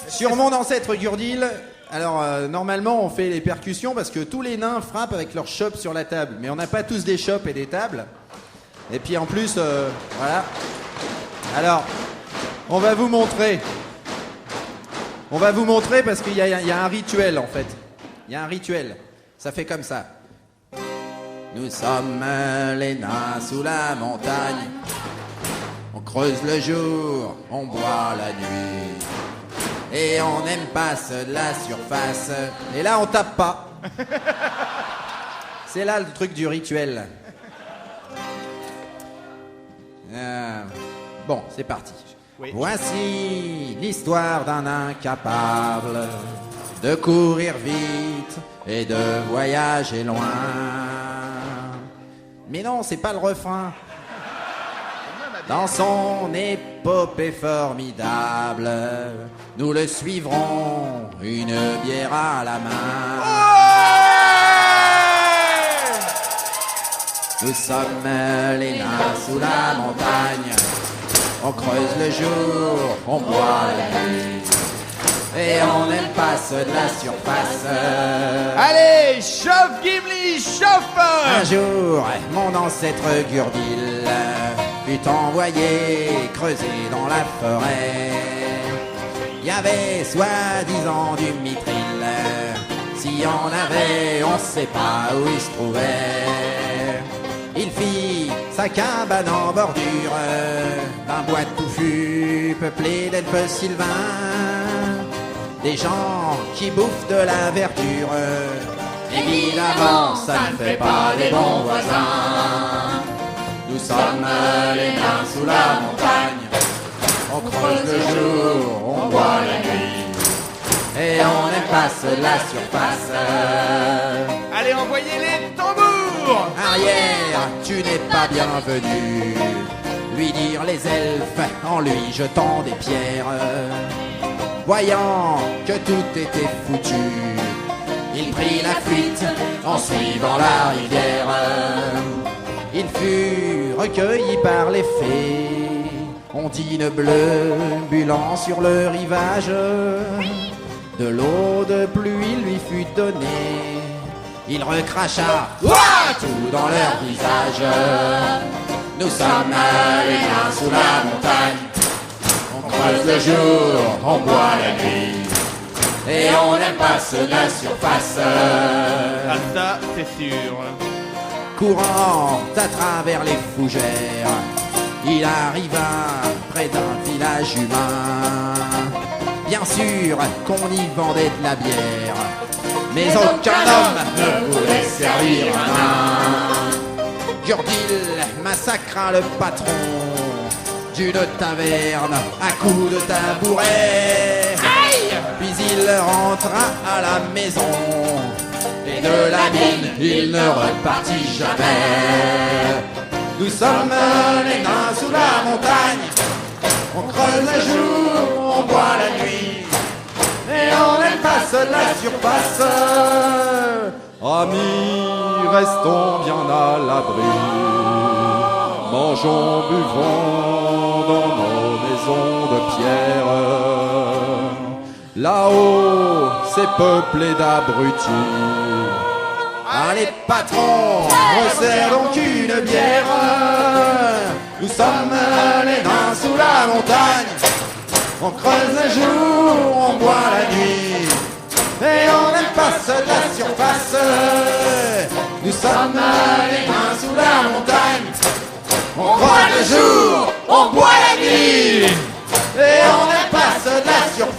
Sur mon ancêtre Gurdil, alors normalement on fait les percussions parce que tous les nains frappent avec leur chope sur la table. Mais on n'a pas tous des chopes et des tables. Et puis en plus, voilà. Alors, on va vous montrer. On va vous montrer parce qu'il y a un rituel en fait. Il y a un rituel. Ça fait comme ça. Nous sommes les nains sous la montagne. On creuse le jour, on boit la nuit. Et on n'aime pas de la surface. Et là, on tape pas. C'est là le truc du rituel. Bon, c'est parti. Oui. Voici l'histoire d'un incapable de courir vite et de voyager loin. Mais non, c'est pas le refrain. Dans son épopée formidable, nous le suivrons, une bière à la main. Nous sommes les nains sous la montagne. On creuse le jour, on boit la nuit. Et on n'aime pas ceux de la surface. Allez, chauffe Gimli, chauffe! Un jour, mon ancêtre Gurdil fut envoyé creuser dans la forêt. Il y avait soi-disant du mithril. S'il y en avait, on sait pas où il se trouvait. Il fit sa cabane en bordure d'un bois touffu peuplé d'elfes sylvains. Des gens qui bouffent de la verdure. Évidemment, ça ne fait pas des bons voisins. Nous sommes les nains sous la montagne. On creuse le jour, on boit la nuit. Et on n'aime pas ceux de la surface. Allez, envoyez les tambours! Arrière, tu n'es pas bienvenu. Lui dirent les elfes en lui jetant des pierres. Voyant que tout était foutu, il prit la fuite en suivant la rivière. Il fut recueilli par les fées, ondines bleues bulant sur le rivage. De l'eau de pluie lui fut donnée, il recracha tout dans leur visage. Nous sommes les nains sous la montagne. On creuse le jour, on boit la nuit. Et on n'aime pas ceux de la surface. Ah, ça, c'est sûr. Courant à travers les fougères, il arriva près d'un village humain. Bien sûr qu'on y vendait de la bière, mais aucun homme ne voulait servir un nain. Gurdil massacra le patron d'une taverne à coups de tabouret. Puis il rentra à la maison et de la mine il ne repartit jamais. Nous sommes les nains sous la montagne. On creuse le jour, on boit la nuit. Et on n'aime pas seul la surface. Amis, restons bien à l'abri. Mangeons, buvons dans nos maisons de pierre. Là-haut, c'est peuplé d'abrutis. Allez patrons, resserre donc une bière. Nous sommes les nains sous la montagne. On creuse le jour, on boit la nuit. Et on n'aime pas seul la surface. Nous sommes les nains sous la montagne. On creuse le jour, on boit la nuit. Et on n'aime pas seul la surface.